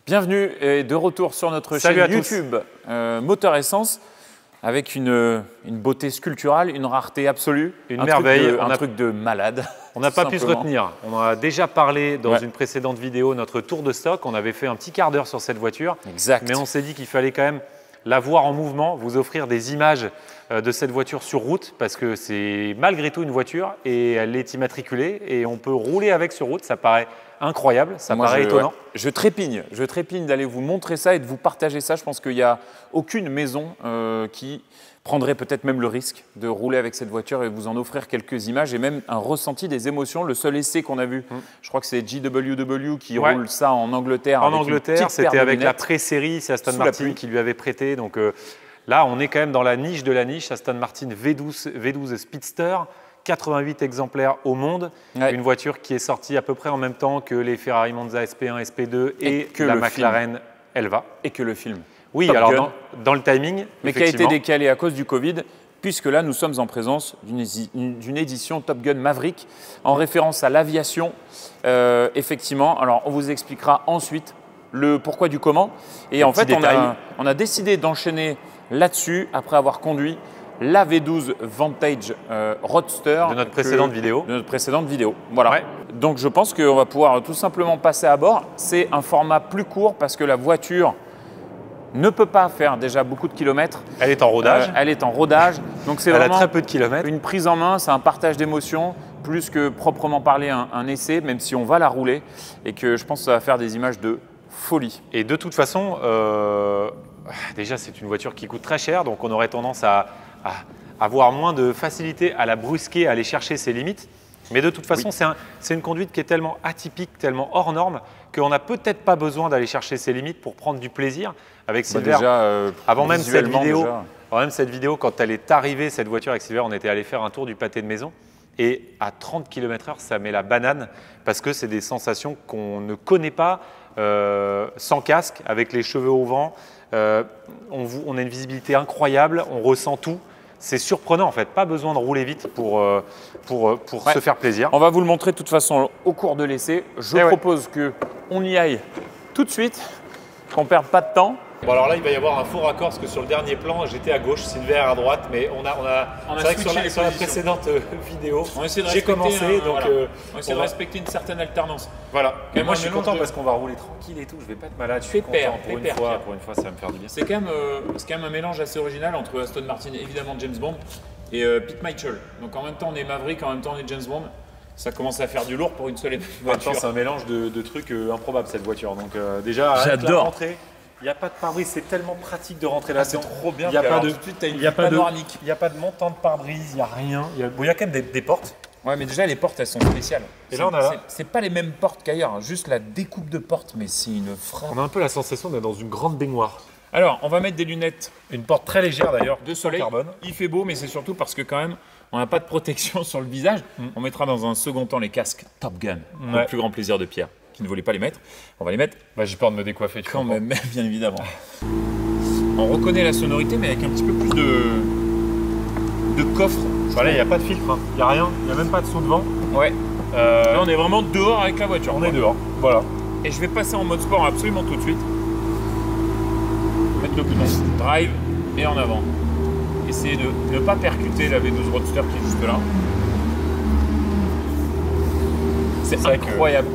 Bienvenue et de retour sur notre chaîne YouTube Moteur Essence avec une beauté sculpturale, une rareté absolue, une merveille, un truc de malade. On n'a pas pu se retenir. On en a déjà parlé dans une précédente vidéo, notre tour de stock. On avait fait un petit quart d'heure sur cette voiture. Exact. Mais on s'est dit qu'il fallait quand même la voir en mouvement, vous offrir des images de cette voiture sur route parce que c'est malgré tout une voiture et elle est immatriculée et on peut rouler avec sur route. Ça paraît incroyable, ça paraît étonnant. Je trépigne d'aller vous montrer ça et de vous partager ça. Je pense qu'il n'y a aucune maison qui prendrait peut-être même le risque de rouler avec cette voiture et vous en offrir quelques images et même un ressenti des émotions. Le seul essai qu'on a vu, je crois que c'est JWW qui roule ça en Angleterre. En Angleterre, c'était avec la pré-série, c'est Aston Martin qui lui avait prêté. Donc là, on est quand même dans la niche de la niche. Aston Martin V12 Speedster, 88 exemplaires au monde. Une voiture qui est sortie à peu près en même temps que les Ferrari Monza SP1, SP2 et que la McLaren Elva. Et que le film. Oui, alors dans le timing, mais qui a été décalé à cause du Covid, puisque là, nous sommes en présence d'une édition Top Gun Maverick, en référence à l'aviation, effectivement. Alors, on vous expliquera ensuite le pourquoi du comment. Et en fait, on a décidé d'enchaîner là-dessus, après avoir conduit la V12 Vantage Roadster de notre précédente vidéo. Voilà. Donc, je pense qu'on va pouvoir tout simplement passer à bord. C'est un format plus court parce que la voiture ne peut pas faire déjà beaucoup de kilomètres. Elle est en rodage. Donc c'est vraiment très peu de kilomètres. Une prise en main, c'est un partage d'émotions, plus que proprement parler un essai, même si on va la rouler et que je pense que ça va faire des images de folie. Et de toute façon, déjà c'est une voiture qui coûte très cher, donc on aurait tendance à avoir moins de facilité à la brusquer, à aller chercher ses limites. Mais de toute façon, c'est une conduite qui est tellement atypique, tellement hors norme, qu'on n'a peut-être pas besoin d'aller chercher ses limites pour prendre du plaisir avec Silver. Avant même cette vidéo, quand elle est arrivée, cette voiture avec Silver, on était allé faire un tour du pâté de maison. Et à 30 km/h, ça met la banane parce que c'est des sensations qu'on ne connaît pas sans casque, avec les cheveux au vent. On a une visibilité incroyable, on ressent tout. C'est surprenant en fait, pas besoin de rouler vite pour se faire plaisir. On va vous le montrer de toute façon au cours de l'essai. Je propose qu'on y aille tout de suite, qu'on ne perde pas de temps. Bon alors là il va y avoir un faux raccord parce que sur le dernier plan j'étais à gauche, Silver à droite, mais on a c'est vrai que sur la précédente vidéo j'ai commencé donc on essaie de respecter une certaine alternance. Voilà. Mais moi je suis content parce qu'on va rouler tranquille et tout, je vais pas être malade, je suis content pour une fois ça va me faire du bien. C'est quand même un mélange assez original entre Aston Martin évidemment James Bond et Pete Mitchell. Donc en même temps on est Maverick, en même temps on est James Bond. Ça commence à faire du lourd pour une seule voiture. C'est un mélange de trucs improbables cette voiture. Donc déjà j'adore. Il n'y a pas de pare-brise, c'est tellement pratique de rentrer là-dedans. C'est trop bien. Il n'y a pas de montant de pare-brise, il n'y a rien. Il y a quand même des portes. Ouais, mais déjà les portes elles sont spéciales. Et là on a là. C'est pas les mêmes portes qu'ailleurs, juste la découpe de porte, mais c'est une frappe. On a un peu la sensation d'être dans une grande baignoire. Alors, on va mettre des lunettes. Une porte très légère d'ailleurs, de soleil. Carbone. Il fait beau, mais c'est surtout parce que quand même, on n'a pas de protection sur le visage. On mettra dans un second temps les casques Top Gun, pour le plus grand plaisir de Pierre, qui ne voulait pas les mettre. On va les mettre. J'ai peur de me décoiffer. Quand même, bien évidemment. On reconnaît la sonorité, mais avec un petit peu plus de coffre. Voilà, il n'y a pas de filtre, il n'y a rien, il n'y a même pas de saut de vent. Ouais. Là, on est vraiment dehors avec la voiture. On est dehors, voilà. Et je vais passer en mode sport absolument tout de suite. Mettre le bouton drive et en avant. Essayez de ne pas percuter la V12 Roadster qui est juste là. C'est incroyable.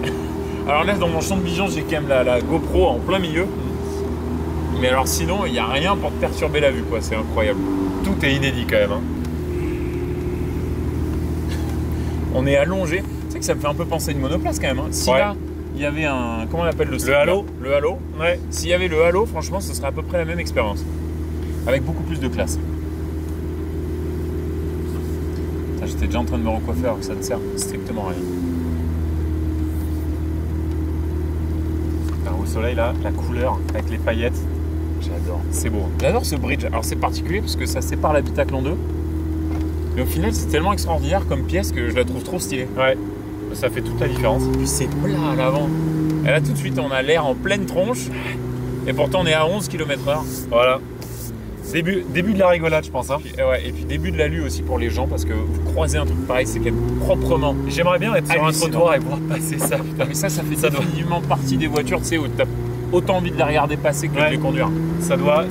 Alors là, dans mon champ de vision, j'ai quand même la GoPro en plein milieu. Mais alors sinon, il n'y a rien pour te perturber la vue, quoi. C'est incroyable. Tout est inédit quand même. On est allongé. Tu sais que ça me fait un peu penser à une monoplace quand même. Si là, il y avait un... Comment on appelle le halo. Le halo. Ouais. S'il y avait le halo, franchement, ce serait à peu près la même expérience. Avec beaucoup plus de classe. J'étais déjà en train de me recoiffer alors que ça ne sert strictement à rien. Alors, au soleil là, la couleur avec les paillettes, j'adore. C'est beau. J'adore ce bridge. Alors c'est particulier parce que ça sépare l'habitacle en deux. Mais au final c'est tellement extraordinaire comme pièce que je la trouve trop stylée. Ouais, ça fait toute la différence. Puis c'est plat à l'avant. Et là tout de suite on a l'air en pleine tronche. Et pourtant on est à 11 km/h. Voilà. Début de la rigolade, je pense. Et puis début de la lue aussi pour les gens, parce que vous croisez un truc pareil, c'est quand même proprement. J'aimerais bien être sur un trottoir et voir passer ça. Putain, mais ça fait définitivement partie des voitures, tu sais, où autant envie de les regarder passer que de les conduire. Ça doit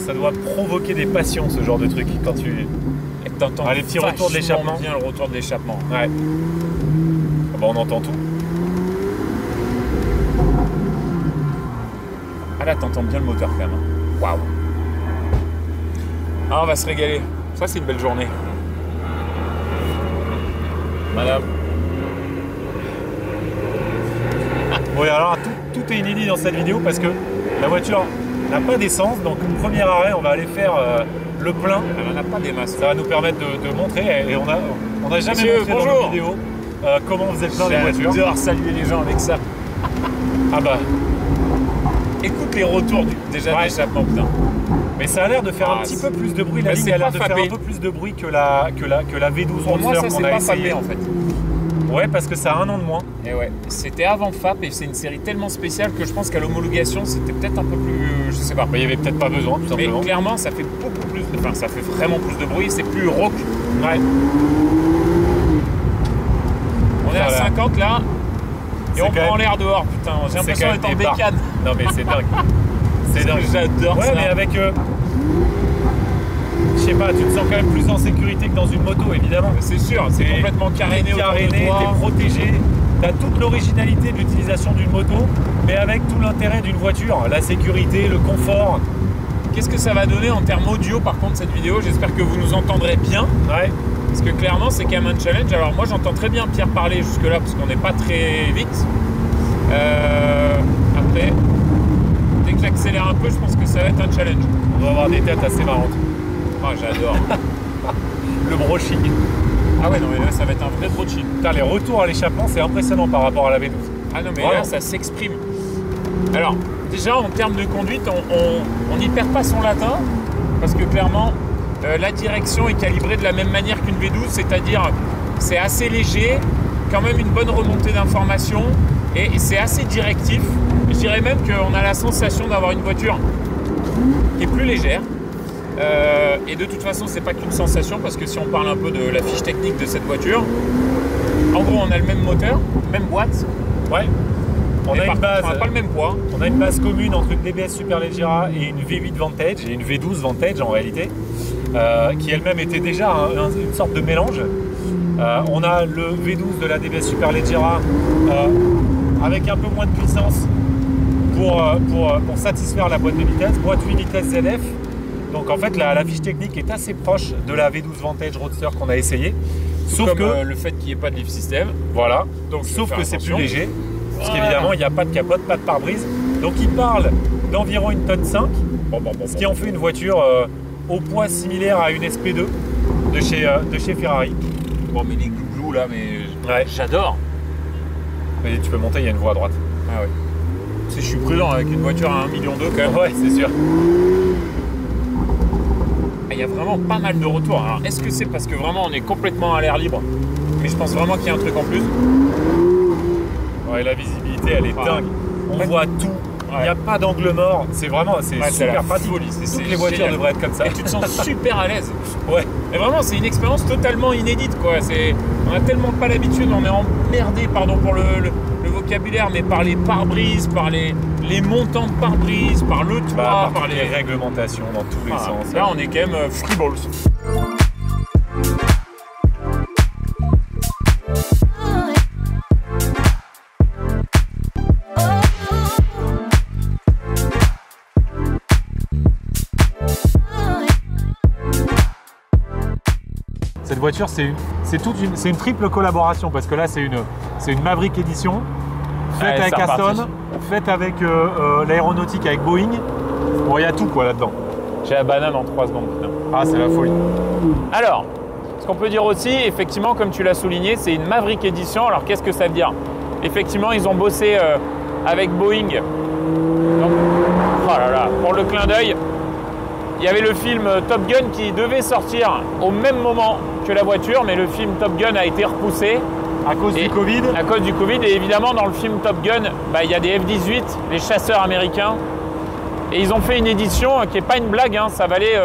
provoquer des passions, ce genre de truc, quand tu... Et t'entends les petits retours de l'échappement. bien le retour de l'échappement. Ouais. On entend tout. Ah là, t'entends bien le moteur quand même. Waouh. Ah, on va se régaler. Ça, c'est une belle journée. Madame. Bon, et alors, tout est inédit dans cette vidéo parce que la voiture n'a pas d'essence. Donc, au premier arrêt, on va aller faire le plein. Elle n'en a pas des masses. Ça va nous permettre de montrer. Et on a jamais montré dans nos vidéos comment on faisait le plein des voitures. J'adore saluer les gens avec ça. Ah bah. Écoute les retours déjà de l'échappement, putain. Mais ça a l'air de faire un petit peu plus de bruit. La ligne a l'air de faire un peu plus de bruit que la V12 Pour moi, ça, c'est qu'on a pas essayé. fabé, en fait. Ouais, parce que ça a 1 an de moins. Et ouais, c'était avant FAP et c'est une série tellement spéciale que je pense qu'à l'homologation, c'était peut-être un peu plus... je sais pas. Il n'y avait peut-être pas besoin, tout simplement. Mais clairement, ça fait beaucoup plus... Enfin, ça fait vraiment plus de bruit. C'est plus rauque. Ouais. On est à 50 là. Et on prend l'air dehors, putain. J'ai l'impression d'être en bécane. Non, mais c'est dingue. C'est dingue. J'adore ça. Ouais, mais avec... je sais pas, tu te sens quand même plus en sécurité que dans une moto, évidemment. C'est sûr, c'est complètement caréné, t'es protégé. Tu as toute l'originalité de l'utilisation d'une moto, mais avec tout l'intérêt d'une voiture, la sécurité, le confort. Qu'est-ce que ça va donner en termes audio, par contre, cette vidéo? J'espère que vous nous entendrez bien. Ouais. Parce que clairement, c'est quand même un challenge. Alors moi, j'entends très bien Pierre parler jusque-là, parce qu'on n'est pas très vite. Après, dès que j'accélère un peu, je pense que ça va être un challenge. On va avoir des têtes assez marrantes. Oh, j'adore. Le broching. Ah ouais, non, mais là, ça va être un vrai broching. Putain, les retours à l'échappement, c'est impressionnant par rapport à la V12. Ah non, mais là, ça s'exprime. Alors, déjà, en termes de conduite, on n'y perd pas son latin, parce que clairement, la direction est calibrée de la même manière qu'une V12, c'est-à-dire c'est assez léger, quand même une bonne remontée d'informations, et c'est assez directif. Je dirais même qu'on a la sensation d'avoir une voiture qui est plus légère. Et de toute façon, c'est pas qu'une sensation, parce que si on parle un peu de la fiche technique de cette voiture, en gros, on a le même moteur, même boîte. Ouais. On a pas le même poids. On a une base commune entre une DBS Superleggera et une V8 Vantage et une V12 Vantage en réalité, qui elle-même était déjà une sorte de mélange. On a le V12 de la DBS Superleggera avec un peu moins de puissance pour satisfaire la boîte de vitesse, boîte 8 vitesses ZF. Donc en fait la fiche technique est assez proche de la V12 Vantage Roadster qu'on a essayé. Sauf comme que le fait qu'il n'y ait pas de lift system. Voilà. Donc sauf que c'est plus léger. Parce qu'évidemment il n'y a pas de capote, pas de pare-brise. Donc il parle d'environ 1,5 tonne, ce qui en fait une voiture au poids similaire à une SP2 de chez Ferrari. Bon mais les glouglous là, mais ouais. J'adore. Mais tu peux monter, il y a une voie à droite. Ah oui. Tu sais, je suis prudent avec une voiture à 1,2 million quand même. Ouais, c'est sûr. Il y a vraiment pas mal de retours. Alors, est-ce que c'est parce que vraiment on est complètement à l'air libre? Mais je pense vraiment qu'il y a un truc en plus. Ouais, la visibilité, elle est dingue. On voit tout. Il n'y a pas d'angle mort. C'est vraiment, c'est super pratique. Toutes les voitures devraient être comme ça. Et tu te sens super à l'aise. Ouais. Mais vraiment, c'est une expérience totalement inédite, quoi. On a tellement pas l'habitude, on est emmerdé, pardon pour le vocabulaire, mais par les pare-brises, par les montants de pare-brise, par le toit, par les réglementations dans tous les sens. Là, on est quand même free balls. Cette voiture, c'est une triple collaboration parce que là, c'est une Maverick Edition faite avec Aston, faite avec l'aéronautique avec Boeing. Bon, il y a tout quoi là-dedans. J'ai la banane en 3 secondes. Putain. Ah, c'est la folie. Alors, ce qu'on peut dire aussi, effectivement, comme tu l'as souligné, c'est une Maverick Edition. Alors, qu'est-ce que ça veut dire? Effectivement, ils ont bossé avec Boeing. Donc, oh là là, pour le clin d'œil, il y avait le film Top Gun qui devait sortir au même moment que la voiture, mais le film Top Gun a été repoussé. À cause du Covid. À cause du Covid. Et évidemment, dans le film Top Gun, il y a des F-18, les chasseurs américains. Et ils ont fait une édition qui n'est pas une blague, hein, ça valait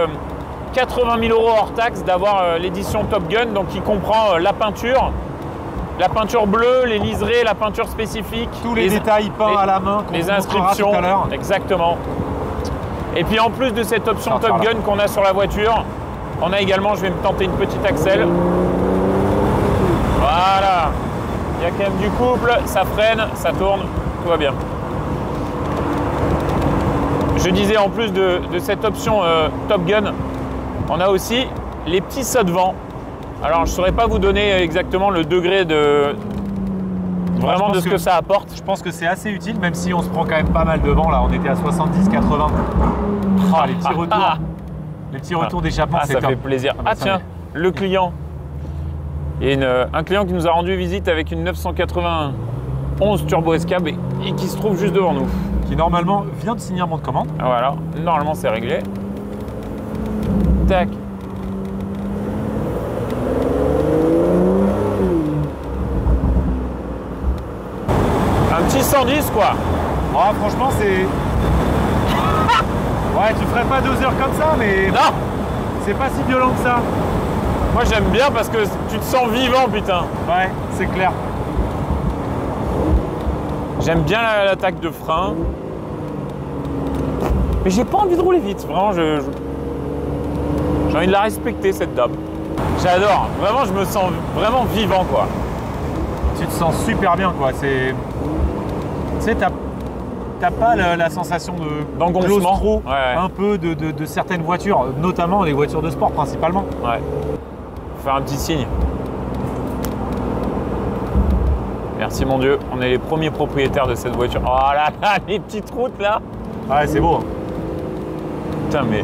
80 000 € hors taxe d'avoir l'édition Top Gun, donc qui comprend la peinture, la peinture bleue, les liserés, la peinture spécifique. Tous les détails peints à la main, les inscriptions, tout à l'heure. Exactement. Et puis en plus de cette option Top Gun qu'on a sur la voiture, on a également, je vais me tenter une petite accel. Voilà. Il y a quand même du couple, ça freine, ça tourne, tout va bien. Je disais en plus de cette option Top Gun, on a aussi les petits sauts de vent. Alors je ne saurais pas vous donner exactement le degré de vraiment de ce que ça apporte. Je pense que c'est assez utile, même si on se prend quand même pas mal de vent. Là, on était à 70, 80. Les petits retours, les petits retours d'échappement, c'est top. Ça fait plaisir. Ah tiens, le client. Il y a un client qui nous a rendu visite avec une 991 Turbo S-Cab et qui se trouve juste devant nous. Qui normalement vient de signer un bon de commande. Voilà, normalement c'est réglé. Tac. Un petit 110 quoi. Ouais, franchement c'est... Ouais, tu ferais pas 2 heures comme ça, mais... Non. C'est pas si violent que ça. Moi j'aime bien parce que tu te sens vivant, putain. Ouais, c'est clair. J'aime bien l'attaque de frein. Mais j'ai pas envie de rouler vite. Vraiment, j'ai envie de la respecter, cette dame. J'adore. Vraiment, je me sens vraiment vivant, quoi. Tu te sens super bien, quoi. C'est... Tu sais, t'as pas la sensation d'engongement, un peu de certaines voitures, notamment les voitures de sport, principalement. Ouais. Faire un petit signe. Merci mon Dieu, on est les premiers propriétaires de cette voiture. Oh là là, les petites routes là. Ouais, c'est beau. Hein. Putain, mais...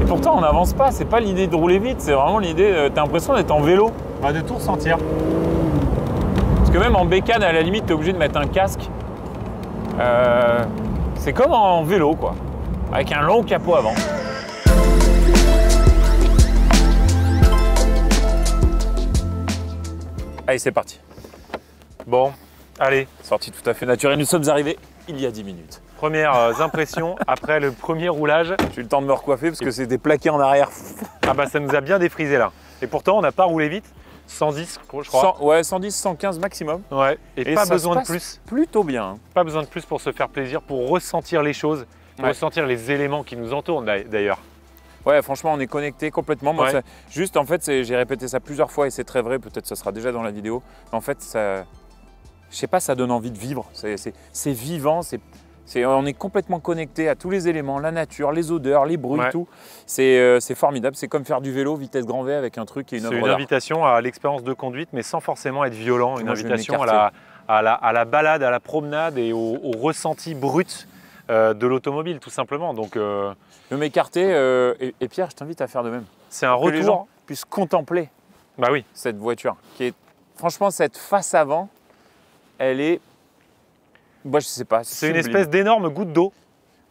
Et pourtant, on n'avance pas. C'est pas l'idée de rouler vite, c'est vraiment l'idée... T'as l'impression d'être en vélo. Bah, de tout ressentir. Parce que même en bécane, à la limite, t'es obligé de mettre un casque. C'est comme en vélo, quoi. Avec un long capot avant. Allez, c'est parti. Bon, allez. Sortie tout à fait naturelle. Nous sommes arrivés il y a 10 minutes. Premières impressions après le premier roulage. J'ai eu le temps de me recoiffer parce que c'était plaqué en arrière. Ah bah ça nous a bien défrisé là. Et pourtant, on n'a pas roulé vite. 110, je crois. 110, 115 maximum. Ouais, et pas besoin de plus. Plutôt bien. Pas besoin de plus pour se faire plaisir, pour ressentir les choses, pour ressentir les éléments qui nous entourent d'ailleurs. Ouais, franchement, on est connecté complètement. Moi, Ouais. Juste, en fait, j'ai répété ça plusieurs fois et c'est très vrai. Peut-être que ça sera déjà dans la vidéo. Mais en fait, ça, je sais pas, ça donne envie de vivre. C'est vivant. On est complètement connecté à tous les éléments, la nature, les odeurs, les bruits, tout. C'est formidable. C'est comme faire du vélo vitesse grand V avec un truc et une œuvre d'art. C'est une invitation à l'expérience de conduite, mais sans forcément être violent. Une invitation à la balade, à la promenade et au ressenti brut de l'automobile, tout simplement. Donc, je vais m'écarter et Pierre, je t'invite à faire de même. C'est un retour. Que les gens puissent contempler cette voiture. Franchement, cette face avant, elle est... Moi, je sais pas. C'est une espèce d'énorme goutte d'eau.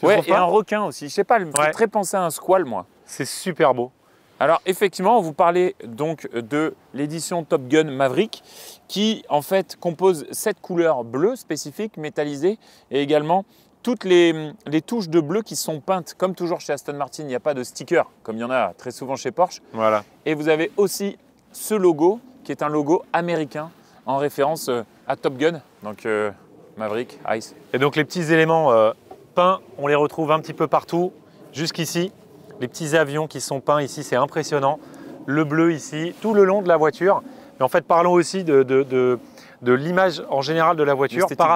Ouais, et un requin aussi. Je sais pas, me fait très penser à un squale, moi. C'est super beau. Alors, effectivement, on vous parlait donc de l'édition Top Gun Maverick qui, en fait, compose 7 couleurs bleues spécifiques, métallisées, et également toutes les touches de bleu qui sont peintes. Comme toujours chez Aston Martin, il n'y a pas de sticker, comme il y en a très souvent chez Porsche. Voilà. Et vous avez aussi ce logo, qui est un logo américain, en référence à Top Gun. Donc, Maverick, Ice. Et donc les petits éléments peints, on les retrouve un petit peu partout, jusqu'ici. Les petits avions qui sont peints ici, c'est impressionnant. Le bleu ici, tout le long de la voiture. Mais en fait, parlons aussi de l'image en général de la voiture par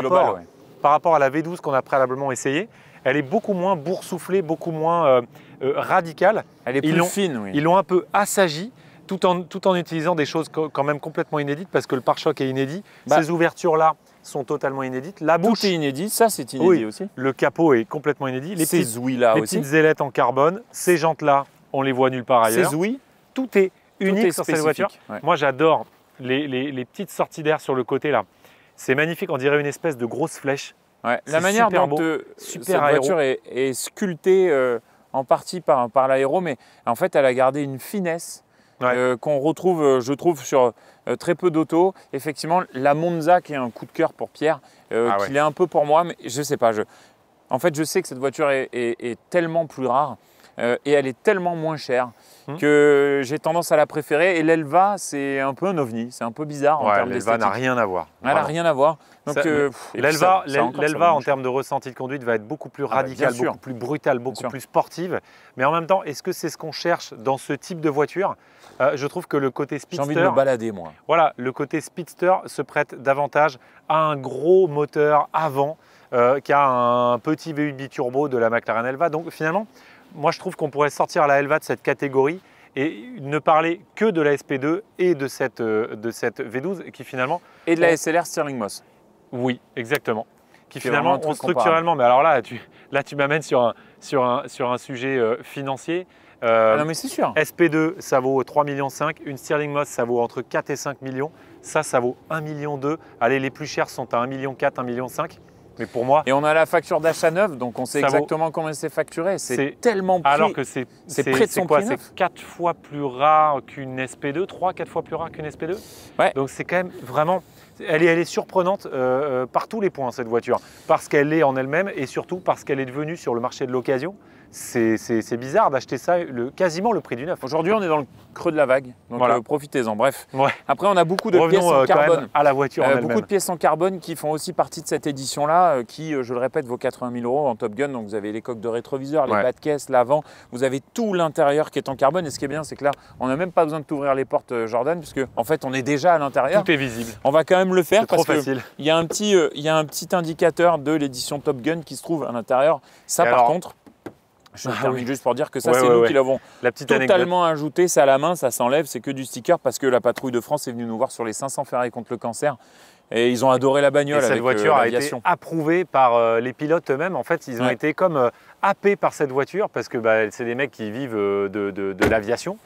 rapport à la V12 qu'on a préalablement essayé. Elle est beaucoup moins boursouflée, beaucoup moins radicale. Elle est plus fine, oui. Ils l'ont un peu assagie. Tout en utilisant des choses quand même complètement inédites parce que le pare-choc est inédit. Ces ouvertures-là sont totalement inédites. La bouche tout est inédit, ça c'est inédit aussi. Le capot est complètement inédit. Les petites ailettes en carbone, ces jantes-là, on les voit nulle part ailleurs. Ces ouïes, tout est unique sur cette voiture. Ouais. Moi j'adore les petites sorties d'air sur le côté là. C'est magnifique, on dirait une espèce de grosse flèche. Ouais. La manière dont cette voiture est sculptée en partie par l'aéro, mais en fait elle a gardé une finesse. Qu'on retrouve, je trouve, sur très peu d'autos. Effectivement, la Monza qui est un coup de cœur pour Pierre, qui l'est un peu pour moi, mais je ne sais pas. En fait, je sais que cette voiture est tellement plus rare. et elle est tellement moins chère que j'ai tendance à la préférer. Et l'Elva, c'est un peu un ovni, c'est un peu bizarre en termes L'Elva d'esthétique. n'a rien à voir. Elle n'a rien à voir. L'Elva, en termes de ressenti de conduite, va être beaucoup plus radicale, beaucoup plus brutale, beaucoup plus sportive. Mais en même temps, est-ce que c'est ce qu'on cherche dans ce type de voiture? Je trouve que le côté speedster… J'ai envie de me balader, moi. Voilà, le côté speedster se prête davantage à un gros moteur avant qu'à un petit V8 biturbo de la McLaren Elva. Donc finalement, moi je trouve qu'on pourrait sortir la Elva de cette catégorie et ne parler que de la SP2 et de cette V12 qui finalement… Et de la SLR Stirling Moss. Oui, exactement. Qui C'est finalement vraiment un truc structurellement… Mais alors là, tu m'amènes sur un sujet financier. Non mais c'est sûr. SP2, ça vaut 3,5 millions. Une Stirling Moss, ça vaut entre 4 et 5 millions. Ça vaut 1,2 million. Allez, les plus chers sont à 1,4 million, 1,5 million. Mais pour moi… Et on a la facture d'achat neuve, donc on sait exactement combien c'est facturé. C'est tellement prix. Alors que c'est près de son prix neuf. C'est 4 fois plus rare qu'une SP2, 3-4 fois plus rare qu'une SP2. Ouais. Donc c'est quand même vraiment… Elle est surprenante par tous les points, cette voiture. Parce qu'elle est en elle-même et surtout parce qu'elle est devenue sur le marché de l'occasion. C'est bizarre d'acheter ça quasiment le prix du neuf. Aujourd'hui, on est dans le creux de la vague, donc voilà. Profitez-en. Bref. Ouais. Après, on a beaucoup de pièces en quand carbone. même à la voiture en elle-même. Beaucoup de pièces en carbone qui font aussi partie de cette édition-là, qui, je le répète, vaut 80 000 € en Top Gun. Donc, vous avez les coques de rétroviseur, les bas de caisse, l'avant. Vous avez tout l'intérieur qui est en carbone. Et ce qui est bien, c'est que là, on n'a même pas besoin de t'ouvrir les portes, Jordan, puisque en fait, on est déjà à l'intérieur. Tout est visible. On va quand même le faire parce qu'il y a un petit indicateur de l'édition Top Gun qui se trouve à l'intérieur. Ça, par contre… Je termine juste pour dire que ça, c'est nous qui l'avons totalement ajouté. C'est à la main, ça s'enlève, c'est que du sticker parce que la patrouille de France est venue nous voir sur les 500 ferrés contre le cancer. Et ils ont adoré la bagnole. Cette voiture a été approuvée par les pilotes eux-mêmes. En fait, ils ont été comme happés par cette voiture parce que c'est des mecs qui vivent de l'aviation.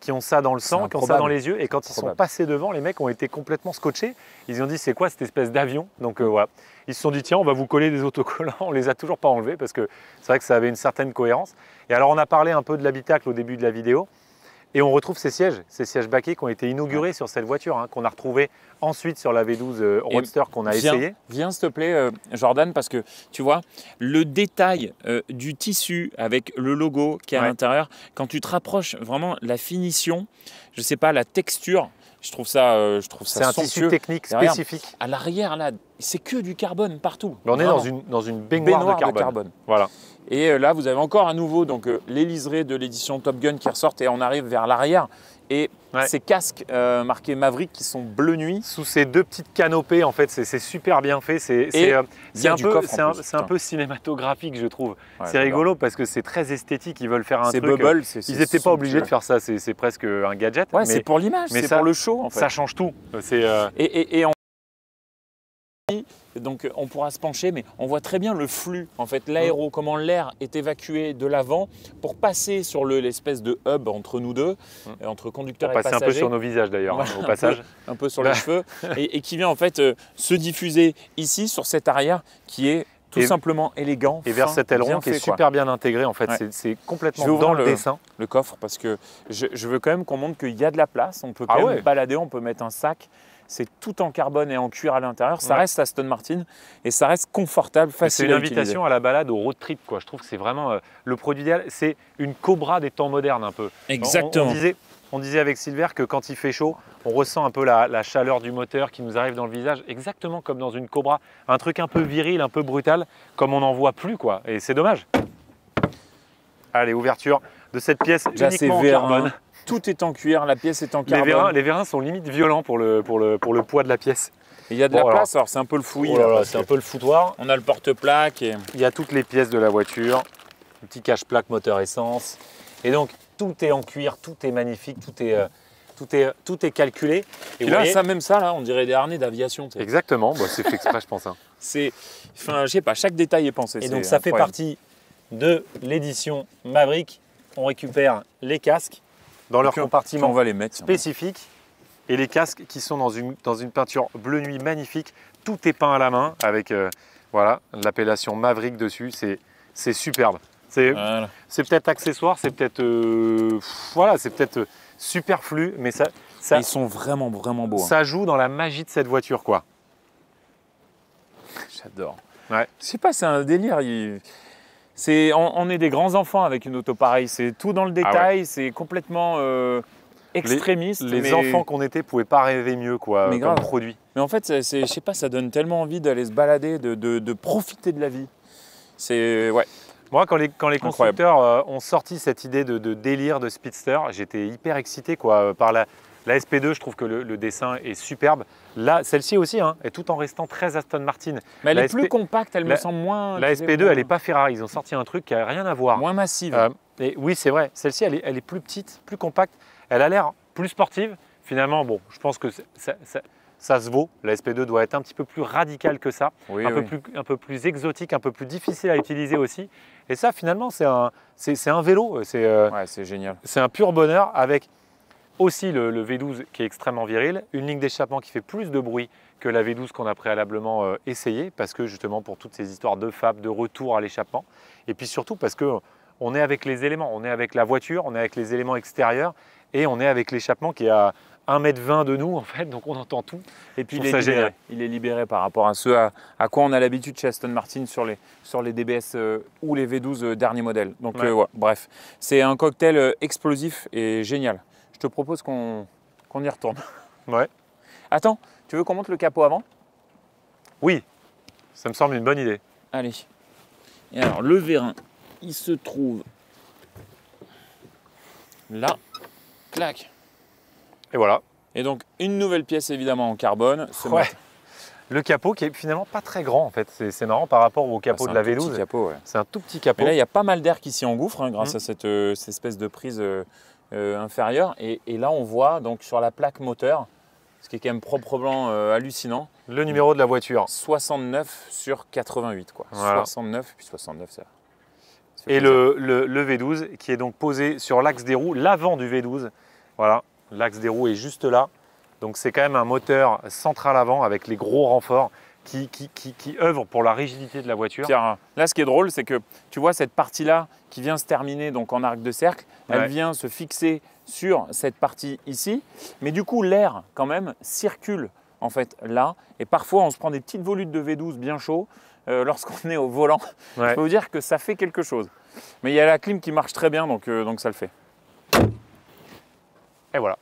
Qui ont ça dans le sang, qui ont ça dans les yeux. Et quand ils sont passés devant, les mecs ont été complètement scotchés. Ils ont dit, c'est quoi cette espèce d'avion? Donc voilà. Ils se sont dit, tiens, on va vous coller des autocollants. On les a toujours pas enlevés parce que c'est vrai que ça avait une certaine cohérence. Et alors, on a parlé un peu de l'habitacle au début de la vidéo. Et on retrouve ces sièges baquets qui ont été inaugurés sur cette voiture, qu'on a retrouvé ensuite sur la V12 Roadster qu'on a essayé. Viens s'il te plaît, Jordan, parce que tu vois, le détail du tissu avec le logo qui est à l'intérieur, quand tu te rapproches vraiment la finition, je sais pas, la texture, je trouve ça c'est un tissu technique spécifique. À l'arrière, là, c'est que du carbone partout. Mais on est dans une baignoire de carbone. Voilà. Et là, vous avez encore à nouveau donc, les liserés de l'édition Top Gun qui ressortent et on arrive vers l'arrière. Et ces casques marqués Maverick qui sont bleu nuit. Sous ces deux petites canopées, en fait, c'est super bien fait. C'est un peu cinématographique, je trouve. C'est rigolo parce que c'est très esthétique. Ils veulent faire un truc. Bubble, ils n'étaient pas obligés de faire ça. C'est presque un gadget. Ouais, c'est pour l'image, c'est pour le show. En fait. Ça change tout. Donc on pourra se pencher, mais on voit très bien le flux, en fait, l'aéro, comment l'air est évacué de l'avant pour passer sur l'espèce de hub entre nous deux, entre conducteur et passager. Passer un peu sur nos visages d'ailleurs, au passage. Un peu sur les cheveux, et qui vient en fait se diffuser ici sur cet arrière qui est tout simplement élégant. Et vers cet aileron qui est super bien intégré, en fait, c'est complètement dans le dessin. Le coffre, parce que je veux quand même qu'on montre qu'il y a de la place, on peut quand même balader, on peut mettre un sac. C'est tout en carbone et en cuir à l'intérieur. Ça reste Aston Martin et ça reste confortable, facile à utiliser. C'est une invitation à la balade, au road trip, quoi. Je trouve que c'est vraiment le produit idéal. C'est une Cobra des temps modernes un peu. Exactement. On disait avec Silver que quand il fait chaud, on ressent un peu la chaleur du moteur qui nous arrive dans le visage, exactement comme dans une Cobra. Un truc un peu viril, un peu brutal, comme on n'en voit plus, quoi. Et c'est dommage. Allez, ouverture de cette pièce uniquement en carbone. Tout est en cuir, la pièce est en carbone. Les vérins sont limite violents pour le poids de la pièce. Il y a de la place, alors c'est un peu le fouillis. C'est un peu le foutoir. On a le porte-plaque. Il y a toutes les pièces de la voiture. Un petit cache-plaque moteur essence. Et donc, tout est en cuir, tout est magnifique, tout est calculé. Et là, ça, on dirait des harnais d'aviation. Exactement, c'est fait exprès, je pense. Je sais pas, chaque détail est pensé. Et donc, ça fait partie de l'édition Maverick. On récupère les casques dans leur compartiment spécifique et les casques qui sont dans une peinture bleu nuit magnifique. Tout est peint à la main avec l'appellation Maverick dessus. C'est superbe. C'est peut-être accessoire, c'est peut-être superflu, mais ça ils sont vraiment beaux. Ça joue dans la magie de cette voiture, quoi. J'adore. Ouais. Je sais pas, c'est un délire. On est des grands enfants avec une auto pareille. C'est tout dans le détail, c'est complètement extrémiste. Les enfants qu'on était pouvaient pas rêver mieux quoi, Mais comme grave. produit. Mais en fait, je sais pas, ça donne tellement envie d'aller se balader, de profiter de la vie. C'est ouais. Moi, quand les constructeurs ont sorti cette idée de délire de speedster, j'étais hyper excité quoi, par la SP2. Je trouve que le dessin est superbe. Là, celle-ci aussi, hein, et tout en restant très Aston Martin. Mais elle est plus compacte, elle me semble moins. La SP2, elle n'est pas Ferrari. Ils ont sorti un truc qui n'a rien à voir. Moins massive. Et oui, c'est vrai. Celle-ci, elle est plus petite, plus compacte. Elle a l'air plus sportive. Finalement, bon, je pense que ça se vaut. La SP2 doit être un petit peu plus radicale que ça, Oui, un peu plus exotique, un peu plus difficile à utiliser aussi. Et ça, finalement, c'est un vélo. Ouais, c'est génial. C'est un pur bonheur avec aussi le V12 qui est extrêmement viril, une ligne d'échappement qui fait plus de bruit que la V12 qu'on a préalablement essayé, parce que justement pour toutes ces histoires de fab, de retour à l'échappement, et puis surtout parce qu'on est avec les éléments, on est avec la voiture, on est avec les éléments extérieurs, et on est avec l'échappement qui est à 1,20 m de nous en fait, donc on entend tout. Et puis il est libéré par rapport à ce à quoi on a l'habitude chez Aston Martin sur les DBS ou les V12 dernier modèle. Donc ouais, bref, c'est un cocktail explosif et génial. Je te propose qu'on y retourne. Ouais. Attends, tu veux qu'on monte le capot avant? Oui, ça me semble une bonne idée. Allez. Et alors, le vérin, il se trouve là. Clac. Et voilà. Et donc, une nouvelle pièce évidemment en carbone. Ouais. Le capot qui est finalement pas très grand en fait. C'est marrant par rapport au capot de la V12. C'est un tout petit capot. Mais là, il y a pas mal d'air qui s'y engouffre hein, grâce à cette espèce de prise inférieure. Et là, on voit donc sur la plaque moteur, ce qui est quand même proprement hallucinant. Le numéro de la voiture. 69 sur 88 quoi. Voilà. 69 puis 69 ça. Et le V12 qui est donc posé sur l'axe des roues, l'avant du V12. Voilà, l'axe des roues est juste là. Donc c'est quand même un moteur central avant avec les gros renforts qui œuvrent pour la rigidité de la voiture. Pierre, là ce qui est drôle, c'est que tu vois cette partie-là qui vient se terminer donc en arc de cercle, elle vient se fixer sur cette partie ici. Mais du coup l'air quand même circule en fait là. Et parfois on se prend des petites volutes de V12 bien chauds lorsqu'on est au volant. Je peux vous dire que ça fait quelque chose. Mais il y a la clim qui marche très bien donc ça le fait. Et voilà.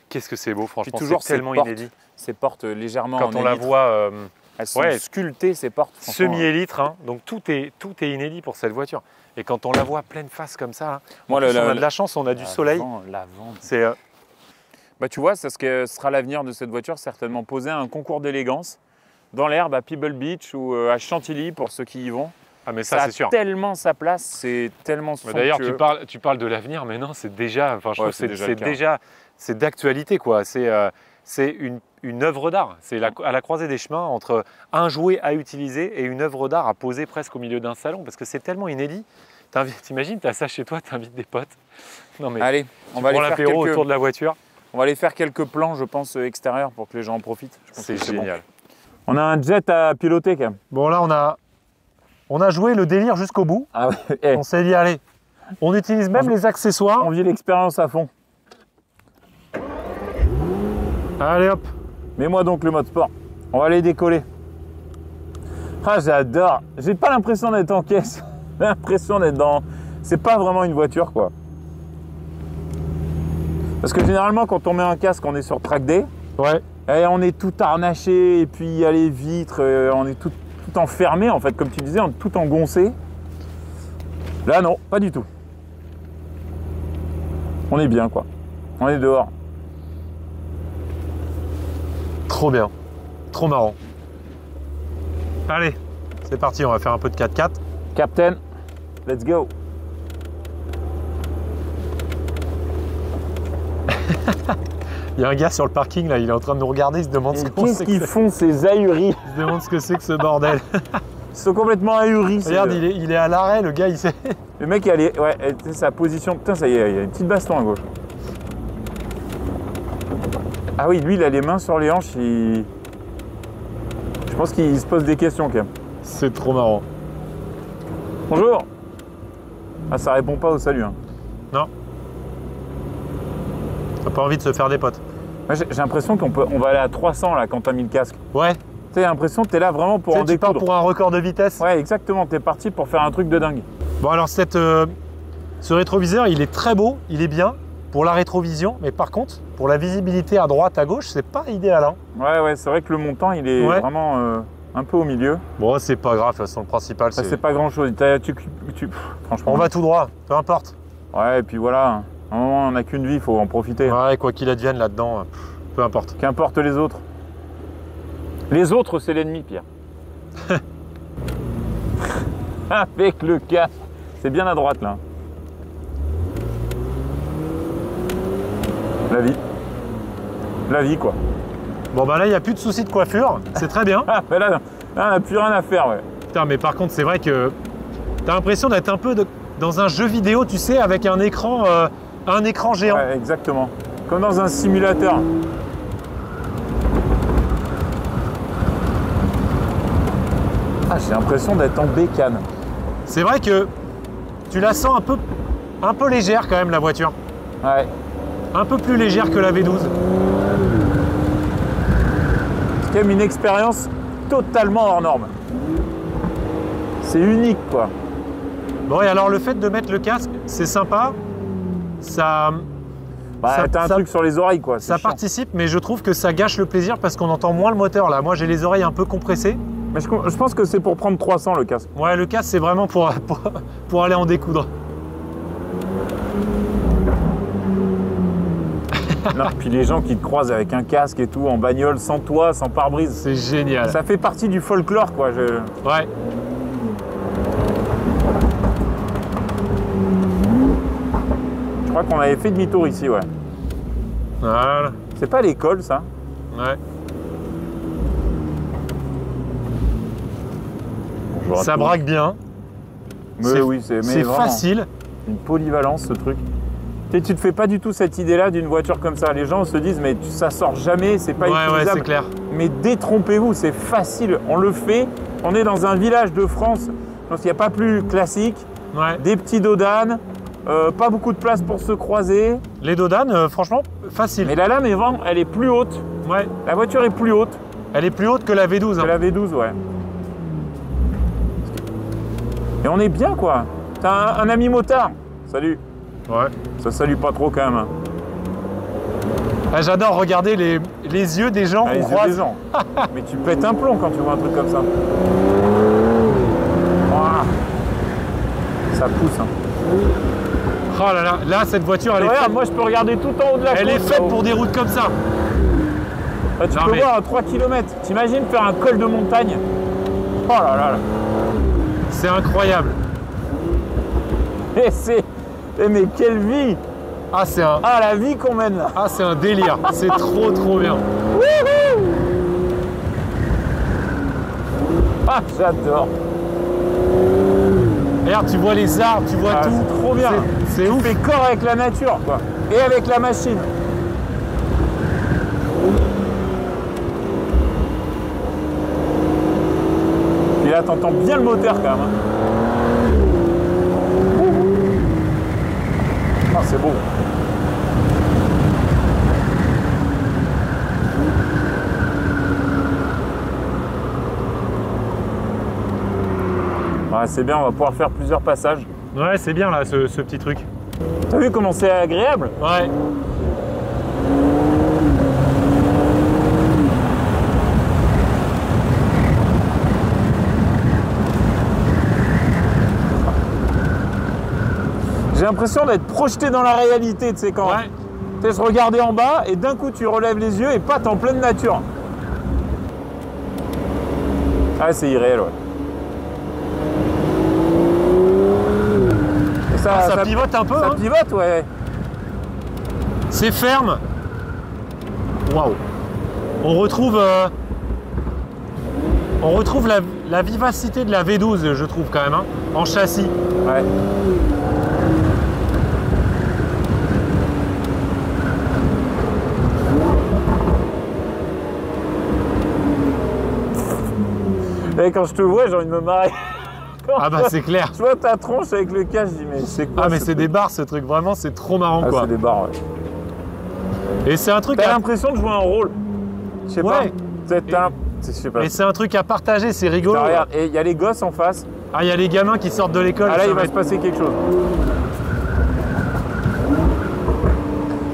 Qu'est-ce que c'est beau, franchement, toujours c'est tellement inédit. Ces portes légèrement quand on la voit, elles sont sculptées ces portes. Semi-élytres, hein, donc tout est inédit pour cette voiture. Et quand on la voit pleine face comme ça, moi, on a de la chance, on a du soleil. C'est bah, tu vois, c'est ce que sera l'avenir de cette voiture, certainement poser un concours d'élégance dans l'herbe à Pebble Beach ou à Chantilly pour ceux qui y vont. Ah mais ça c'est sûr. Tellement sa place, c'est tellement somptueux. D'ailleurs tu parles de l'avenir, mais non c'est déjà, enfin, je trouve que c'est d'actualité quoi. C'est une œuvre d'art. C'est à la croisée des chemins entre un jouet à utiliser et une œuvre d'art à poser presque au milieu d'un salon parce que c'est tellement inédit. T'imagines, tu as ça chez toi, tu invites des potes. Non mais allez, on va aller faire l'apéro autour de la voiture. On va aller faire quelques plans, je pense, extérieurs pour que les gens en profitent. C'est génial. Bon. On a un jet à piloter quand même. Bon là on a joué le délire jusqu'au bout. Ah ouais. On s'est dit allez, on utilise même les accessoires. On vit l'expérience à fond. Allez hop. Mets-moi donc le mode sport. On va aller décoller. Ah j'adore. J'ai pas l'impression d'être en caisse. J'ai l'impression d'être dans... C'est pas vraiment une voiture quoi. Parce que généralement quand on met un casque on est sur track day. Ouais. Et on est tout harnaché et puis il y a les vitres, on est tout enfermé en fait, comme tu disais, tout engoncé. Là non, pas du tout. On est bien quoi. On est dehors. Trop bien. Trop marrant. Allez, c'est parti, on va faire un peu de 4x4. Captain, let's go. Il y a un gars sur le parking là, il est en train de nous regarder, il se demande ce que qu'est-ce qu'ils font ces ahuris. Il se demande ce que c'est que ce bordel. Ils sont complètement ahuris. Regarde, il est à l'arrêt, le gars il sait. Le mec il est, ouais, c'est sa position. Putain, ça y est, il y a une petite baston à gauche. Ah oui, lui il a les mains sur les hanches, je pense qu'il se pose des questions quand même. C'est trop marrant. Bonjour. Ah ça répond pas au salut hein. Non. T'as pas envie de se faire des potes? J'ai l'impression qu'on va aller à 300 là quand t'as mis le casque. Ouais, Tu as l'impression que tu es là vraiment pour en Tu pars découdre. pour un record de vitesse. Ouais, exactement. Tu es parti pour faire un truc de dingue. Bon, alors ce rétroviseur, il est très beau, il est bien pour la rétrovision, mais par contre, pour la visibilité à droite, à gauche, c'est pas idéal. Hein. Ouais, c'est vrai que le montant, il est vraiment un peu au milieu. Bon, c'est pas grave, de toute façon, le principal, C'est pas grand-chose. Franchement. On va tout droit, peu importe. Ouais, et puis voilà. À un moment, on n'a qu'une vie, il faut en profiter. Ouais, quoi qu'il advienne là-dedans, peu importe. Qu'importe les autres. Les autres, c'est l'ennemi, Pierre. Avec le casque. C'est bien à droite, là. La vie. La vie, quoi. Bon, bah là, il n'y a plus de soucis de coiffure, c'est très bien. Ah, ben là, on n'a plus rien à faire, ouais. Putain, mais par contre, c'est vrai que t'as l'impression d'être un peu dans un jeu vidéo, tu sais, avec un écran géant. Ouais, exactement. Comme dans un simulateur. Ah, j'ai l'impression d'être en bécane. C'est vrai que tu la sens un peu légère quand même, la voiture. Ouais. Un peu plus légère que la V12. C'est quand même une expérience totalement hors norme. C'est unique, quoi. Bon, et alors le fait de mettre le casque, c'est sympa. Ça t'as un truc sur les oreilles, quoi. Ça participe, mais je trouve que ça gâche le plaisir parce qu'on entend moins le moteur là. Moi, j'ai les oreilles un peu compressées. Mais je pense que c'est pour prendre 300 le casque. Ouais, le casque, c'est vraiment pour aller en découdre. Non, puis les gens qui te croisent avec un casque et tout, en bagnole, sans toit, sans pare-brise. C'est génial. Ça fait partie du folklore, quoi. Ouais. Je crois qu'on avait fait demi-tour ici, ouais. Voilà. C'est pas l'école, ça? Ouais. Bonjour Ça braque bien. Mais oui, c'est vraiment facile. une polyvalence, ce truc. Tu te fais pas du tout cette idée-là d'une voiture comme ça. Les gens se disent, mais ça sort jamais, c'est pas utilisable. Ouais, c'est clair. Mais détrompez-vous, c'est facile. On le fait. On est dans un village de France. Je pense qu'il n'y a pas plus classique. Ouais. Des petits dodanes. Pas beaucoup de place pour se croiser. Les dodanes, franchement, facile. Mais la lame elle est plus haute. Ouais. La voiture est plus haute Elle est plus haute que la V12. que Hein. la V12, ouais. Et on est bien, quoi. T'as un ami motard. Salut. Ouais. Ça salue pas trop, quand même. Hein. Ah, j'adore regarder les yeux des gens Ah, les qu'on yeux croise. des gens. Mais tu pètes un plomb quand tu vois un truc comme ça. Ouah. Ça pousse. Hein. Oh là là, là cette voiture, elle est Regarde, faite, moi je peux regarder tout en haut de la côte. elle est faite là-haut. pour des routes comme ça. Ah, tu Non, peux mais- voir à 3 km. T'imagines faire un col de montagne? Oh là là là. C'est incroyable. Mais quelle vie! Ah, c'est un, Ah, la vie qu'on mène là! ah, c'est un délire. C'est trop bien. Ah, j'adore! Regarde, tu vois les arbres, tu vois Ah, tout. c'est trop bien! C'est ouf. Fais corps avec la nature, quoi! Et avec la machine! Et là, t'entends bien le moteur quand même. Hein. Ah, c'est beau! Ouais, c'est bien, on va pouvoir faire plusieurs passages. Ouais, c'est bien là, ce petit truc. T'as vu comment c'est agréable? Ouais. J'ai l'impression d'être projeté dans la réalité, tu sais, quand Ouais. tu sais, se regarder en bas et d'un coup tu relèves les yeux et pas t'es en pleine nature. Ah, c'est irréel, ouais. Et Ça pivote un peu, Ça hein. pivote, ouais. C'est ferme. Waouh. On retrouve la vivacité de la V12, je trouve quand même, hein, en châssis. Ouais. Et quand je te vois, j'ai envie de me marrer. Quand Ah bah c'est clair. je vois ta tronche avec le casque, je dis mais c'est quoi Ah mais ce c'est truc? des barres ce truc, vraiment c'est trop marrant Ah, quoi. c'est des barres, ouais. Et c'est un truc T'as à... l'impression de jouer un rôle. Je sais Ouais. pas. Je sais pas. Mais c'est un truc à partager, c'est rigolo. Putain, regarde, et il y a les gosses en face. Ah, il y a les gamins qui sortent de l'école. Ah là, il va se passer quelque chose.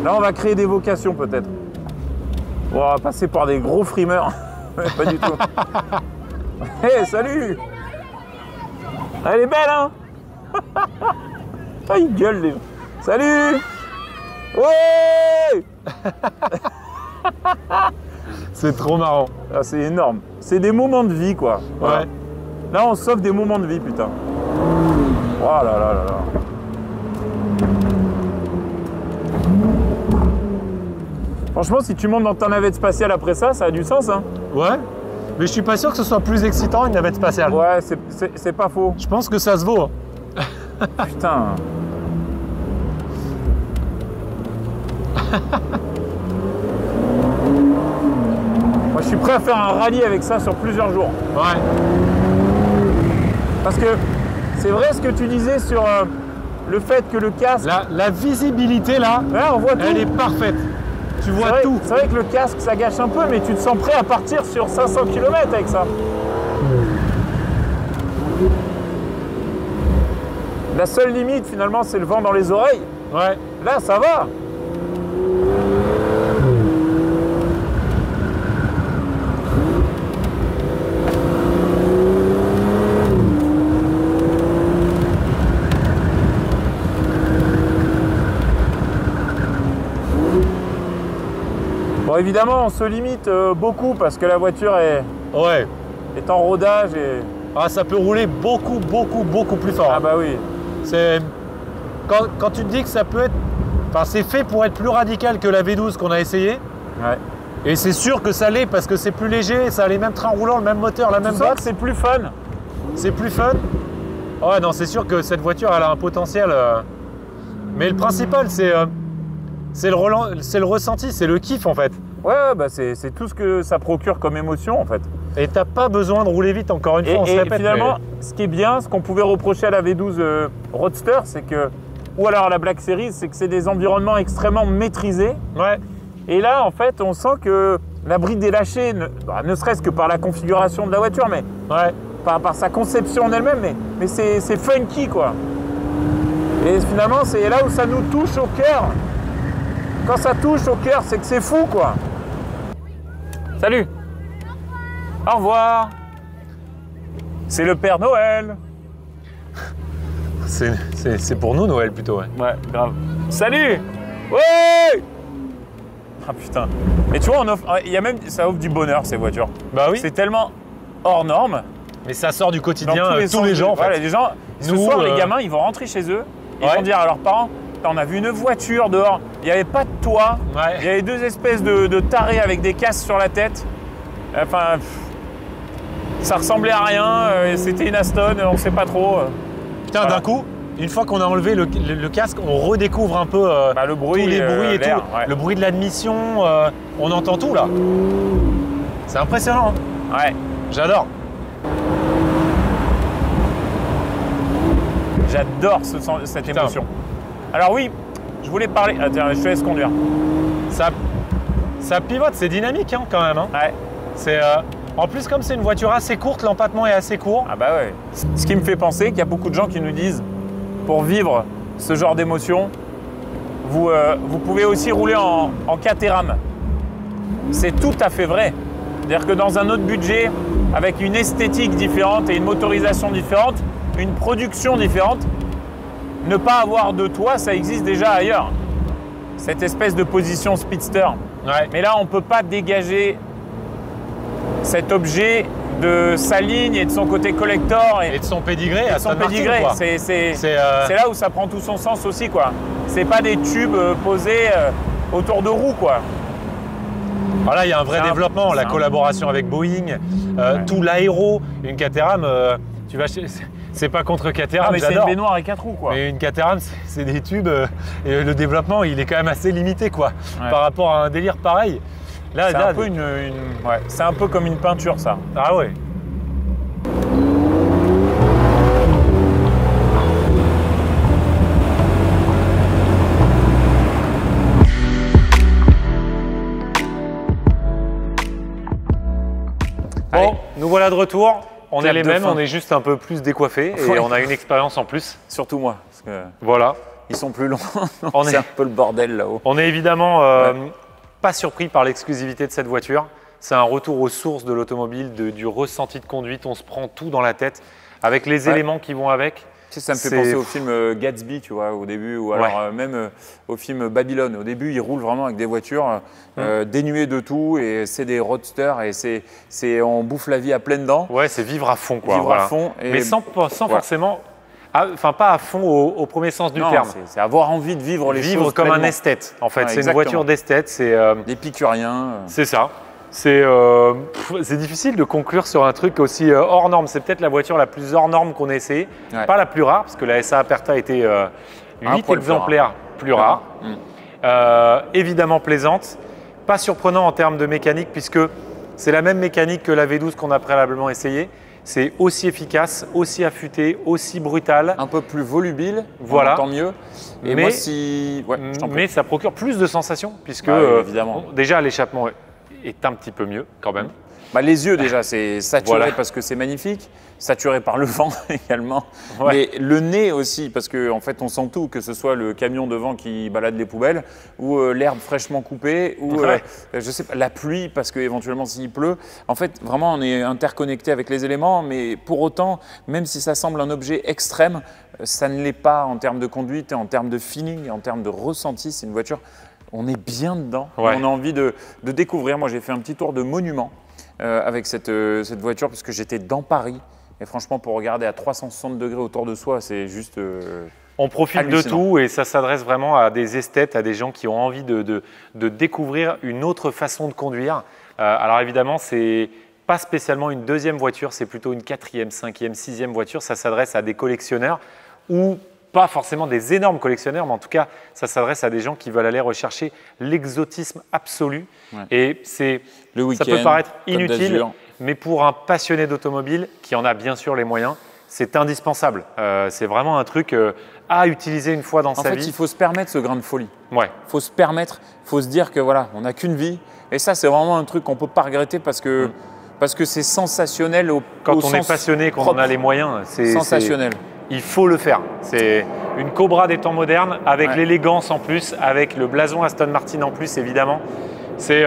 Là, on va créer des vocations peut-être. Bon, on va passer par des gros frimeurs. Pas du tout. Hé, salut. Elle est belle, hein. Ah, ils gueulent les gens. Salut. Ouais. C'est trop marrant. Ah, c'est énorme. C'est des moments de vie, quoi. Voilà. Ouais. Là, on sauve des moments de vie, putain. Oh là là là là. Franchement, si tu montes dans ta navette spatiale après ça, ça a du sens, hein. Ouais. Mais je suis pas sûr que ce soit plus excitant une navette spatiale. Ouais, c'est pas faux. Je pense que ça se vaut. Putain. Moi, je suis prêt à faire un rallye avec ça sur plusieurs jours. Ouais. Parce que c'est vrai ce que tu disais sur le fait que le casque... La visibilité là, Ouais, on voit tout. elle est parfaite. Tu vois vrai, tout. C'est vrai que le casque, ça gâche un peu, mais tu te sens prêt à partir sur 500 km avec ça. La seule limite, finalement, c'est le vent dans les oreilles. Ouais. Là, ça va. Bon, évidemment, on se limite beaucoup parce que la voiture est en rodage et... Ah, ça peut rouler beaucoup plus fort. Ah bah oui. C'est quand tu te dis que ça peut être, enfin c'est fait pour être plus radical que la V12 qu'on a essayé. Ouais. Et c'est sûr que ça l'est parce que c'est plus léger, ça a les mêmes trains roulants, le même moteur, la même Tu sens que boîte. c'est plus fun. C'est plus fun. Ouais, non, c'est sûr que cette voiture, elle a un potentiel. Mais le principal, c'est le ressenti, c'est le kiff en fait. Ouais, bah c'est tout ce que ça procure comme émotion en fait. Et t'as pas besoin de rouler vite, encore une fois, on se répète. Finalement, ce qui est bien, ce qu'on pouvait reprocher à la V12 Roadster, c'est que, ou alors à la Black Series, c'est que c'est des environnements extrêmement maîtrisés. Ouais. Et là, en fait, on sent que la bride est lâchée, ne serait-ce que par la configuration de la voiture, mais Ouais. par sa conception en elle-même, mais c'est funky quoi. Et finalement, c'est là où ça nous touche au cœur. Quand ça touche au cœur, c'est que c'est fou quoi. Salut. Au revoir. C'est le Père Noël. C'est pour nous Noël plutôt, ouais. Ouais, grave. Salut. Ouais. Ah putain. Et tu vois, il y a même, ça offre du bonheur ces voitures. Bah oui. C'est tellement hors norme. Mais ça sort du quotidien, Dans tous les gens en fait. Voilà, les gens, ce Nous, soir, les gamins, ils vont rentrer chez eux. Ils vont dire à leurs parents, on a vu une voiture dehors, il n'y avait pas de toit, il y avait deux espèces de tarés avec des casques sur la tête. Enfin, ça ressemblait à rien, c'était une Aston, on ne sait pas trop. Putain, d'un coup, une fois qu'on a enlevé le casque, on redécouvre un peu le bruit, tous les bruits et tout. Ouais. Le bruit de l'admission, on entend tout là. C'est impressionnant. Hein. Ouais. J'adore. J'adore cette émotion. Alors oui, je voulais parler... Ah, tiens, je te laisse conduire. Ça pivote, c'est dynamique hein, quand même. Hein. Ouais. C'est, en plus, comme c'est une voiture assez courte, l'empattement est assez court. Ah bah ouais. Ce qui me fait penser qu'il y a beaucoup de gens qui nous disent, pour vivre ce genre d'émotion, vous pouvez aussi rouler en Caterham. C'est tout à fait vrai. C'est-à-dire que dans un autre budget, avec une esthétique différente et une motorisation différente, une production différente, ne pas avoir de toit, ça existe déjà ailleurs. Cette espèce de position speedster. Ouais. Mais là, on ne peut pas dégager cet objet de sa ligne et de son côté collector Et de son pédigré à son Aston Martin, pédigré. quoi. C'est là où ça prend tout son sens aussi, quoi. C'est pas des tubes posés autour de roues, quoi. Voilà, il y a un vrai développement, la collaboration avec Boeing, tout l'aéro, une Caterham, tu vas chez... C'est pas contre Caterham, mais c'est une baignoire et 4 roues, quoi. Mais une Caterham, c'est des tubes, et le développement, il est quand même assez limité, quoi, par rapport à un délire pareil. Là, c'est un peu c'est un peu comme une peinture, ça. Ah ouais. voilà de retour. On Clap est les de mêmes, fin. on est juste un peu plus décoiffés et Ouais. on a une expérience en plus. Surtout moi, parce que Voilà. ils sont plus longs. On C'est est- un peu le bordel là-haut. On est évidemment pas surpris par l'exclusivité de cette voiture. C'est un retour aux sources de l'automobile, du ressenti de conduite. On se prend tout dans la tête avec les éléments qui vont avec. Tu sais, ça me fait C'est- penser au film Gatsby, tu vois, au début, ou alors même au film Babylone. Au début, ils roulent vraiment avec des voitures dénuées de tout, et c'est des roadsters, et on bouffe la vie à pleines dents, Ouais, c'est vivre à fond, quoi. vivre voilà. à fond. Et Mais sans forcément, enfin pas à fond au premier sens du non, terme. c'est avoir envie de vivre les Vivre choses comme un pleinement. esthète, en fait. Ouais, C'est une exactement. voiture d'esthète, c'est L'épicurien. ça. C'est difficile de conclure sur un truc aussi hors norme. C'est peut-être la voiture la plus hors norme qu'on ait essayé. Ouais. Pas la plus rare, parce que la SA Aperta était 8 poil plus exemplaires plus rares. Évidemment plaisante. Pas surprenant en termes de mécanique, puisque c'est la même mécanique que la V12 qu'on a préalablement essayé. C'est aussi efficace, aussi affûté, aussi brutal. Un peu plus volubile, Voilà. tant mieux. Et Mais- moi, si. Ouais, je t'en prie. Mais ça procure plus de sensations, puisque Bah oui, évidemment. déjà l'échappement est un petit peu mieux quand même. Bah, les yeux, déjà, c'est saturé Voilà. parce que c'est magnifique, saturé par le vent également. Ouais. Mais le nez aussi, parce qu'en en fait, on sent tout, que ce soit le camion devant qui balade les poubelles, ou l'herbe fraîchement coupée, ou Ouais. je sais pas, la pluie, parce qu'éventuellement s'il pleut. En fait, vraiment, on est interconnecté avec les éléments, mais pour autant, même si ça semble un objet extrême, ça ne l'est pas en termes de conduite, et en termes de feeling, et en termes de ressenti. C'est une voiture, on est bien dedans, Ouais. on a envie de découvrir. Moi, j'ai fait un petit tour de monument avec cette voiture, parce que j'étais dans Paris. Et franchement, pour regarder à 360 degrés autour de soi, c'est juste… On profite hallucinant. de tout et ça s'adresse vraiment à des esthètes, à des gens qui ont envie de découvrir une autre façon de conduire. Alors évidemment, c'est pas spécialement une deuxième voiture, c'est plutôt une quatrième, cinquième, sixième voiture. Ça s'adresse à des collectionneurs ou pas forcément des énormes collectionneurs, mais en tout cas, ça s'adresse à des gens qui veulent aller rechercher l'exotisme absolu. Ouais. Et c'est, Le ça week-end, peut paraître Côte inutile, d'Azur. mais pour un passionné d'automobile qui en a bien sûr les moyens, c'est indispensable. C'est vraiment un truc à utiliser une fois dans En sa fait, vie. il faut se permettre ce grain de folie. Ouais. Il faut se permettre, il faut se dire que voilà, on n'a qu'une vie. Et ça, c'est vraiment un truc qu'on ne peut pas regretter parce que c'est sensationnel Quand au on est sens passionné, qu'on en propre. a les moyens, c'est Sensationnel. il faut le faire. C'est une Cobra des temps modernes avec Ouais. l'élégance en plus, avec le blason Aston Martin en plus, évidemment. C'est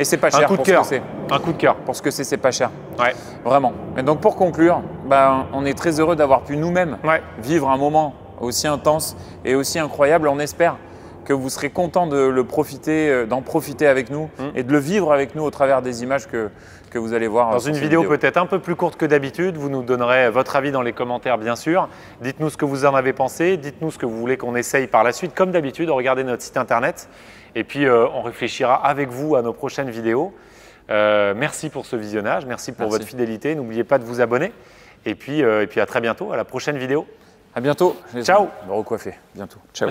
Et c'est pas un cher coup de pour ce cœur. que c'est. Un coup de cœur. Pour ce que c'est pas cher. Ouais. Vraiment. Et donc pour conclure, on est très heureux d'avoir pu nous-mêmes Ouais. vivre un moment aussi intense et aussi incroyable. On espère que vous serez contents d'en profiter avec nous et de le vivre avec nous au travers des images que vous allez voir. Dans sur une cette vidéo peut-être un peu plus courte que d'habitude, vous nous donnerez votre avis dans les commentaires bien sûr. Dites-nous ce que vous en avez pensé, dites-nous ce que vous voulez qu'on essaye par la suite. Comme d'habitude, regardez notre site internet et puis on réfléchira avec vous à nos prochaines vidéos. Merci pour ce visionnage, merci pour Merci. votre fidélité. N'oubliez pas de vous abonner et puis à très bientôt, à la prochaine vidéo. À bientôt. Ciao. Me recoiffer. Bientôt. Ciao.